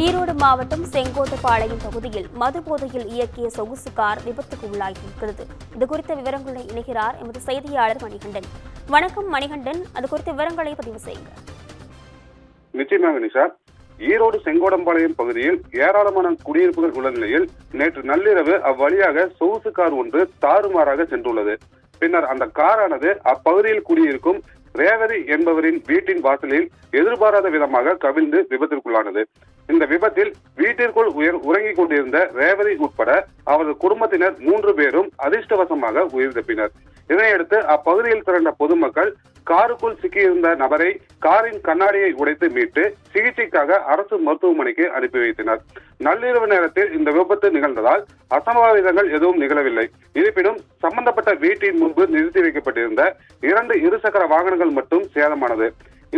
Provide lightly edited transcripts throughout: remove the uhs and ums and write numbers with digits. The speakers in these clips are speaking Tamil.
ஈரோடு மாவட்டம் செங்கோட்டுப்பாளையம் பகுதியில் மது போதையில் இயக்கிய சொகுசு கார் விபத்துக்கு உள்ளாகியிருக்கிறது. இதுகுறித்த விவரங்களை இணைகிறார் எமது செய்தியாளர் மணிகண்டன். வணக்கம் மணிகண்டன், அது குறித்த விவரங்களை பதிவு செய்யுங்க. நிச்சயமாக நிஷா. ஈரோடு செங்கோடம்பாளையம் பகுதியில் ஏராளமான குடியிருப்புகள் உள்ள நிலையில் நேற்று நள்ளிரவு அவ்வழியாக சொகுசு கார் ஒன்று தாறுமாறாக சென்றுள்ளது. பின்னர் அந்த காரானது அப்பகுதியில் குடியிருக்கும் ரேவதி என்பவரின் வீட்டின் வாசலில் எதிர்பாராத விதமாக கவிழ்ந்து விபத்திற்குள்ளானது. இந்த விபத்தில் வீட்டிற்குள் உறங்கிக் கொண்டிருந்த ரேவதி உட்பட அவரது குடும்பத்தினர் 3 பேரும் அதிர்ஷ்டவசமாக உயிர் தப்பினர். இதனையடுத்து அப்பகுதியில் திரண்ட பொதுமக்கள் காருக்குள் சிக்கியிருந்த நபரை காரின் கண்ணாடியை உடைத்து மீட்டு சிகிச்சைக்காக அரசு மருத்துவமனைக்கு அனுப்பி வைத்தனர். நள்ளிரவு நேரத்தில் இந்த விபத்து நிகழ்ந்ததால் அசம்பாவிதங்கள் எதுவும் நிகழவில்லை. இருப்பினும் சம்பந்தப்பட்ட வீட்டின் முன்பு நிறுத்தி வைக்கப்பட்டிருந்த 2 இருசக்கர வாகனங்கள் மட்டும் சேதமானது.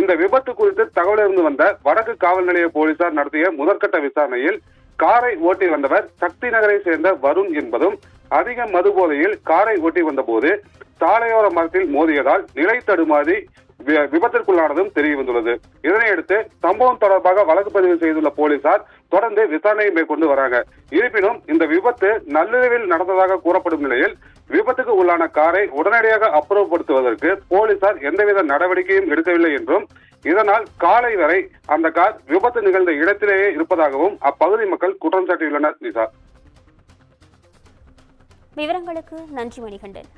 இந்த விபத்து குறித்து தகவலிருந்து வந்த வடக்கு காவல் நிலைய போலீசார் நடத்திய முதற்கட்ட விசாரணையில் காரை ஓட்டி வந்தவர் சக்தி நகரை சேர்ந்த வருண் என்பதும் அதிக மது போதையில் காரை ஓட்டி வந்த போது சாலையோர மரத்தில் மோதியதால் நிலை தடுமாறி விபத்திற்குள்ளானதும் தெரிய வந்துள்ளது. இதனையடுத்து சம்பவம் தொடர்பாக வழக்கு பதிவு செய்துள்ள போலீசார் தொடர்ந்து விசாரணையை மேற்கொண்டு வராங்க. இருப்பினும் இந்த விபத்து நள்ளிரவில் நடந்ததாக கூறப்படும் நிலையில் விபத்துக்கு உள்ளான காரை உடனடியாக அப்புறப்படுத்துவதற்கு போலீசார் எந்தவித நடவடிக்கையும் எடுக்கவில்லை என்றும் இதனால் காலை வரை அந்த கார் விபத்து நிகழ்ந்த இடத்திலேயே இருப்பதாகவும் அப்பகுதி மக்கள் குற்றம் சாட்டியுள்ளனர். நிஷா, விவரங்களுக்கு நன்றி மணிகண்டன்.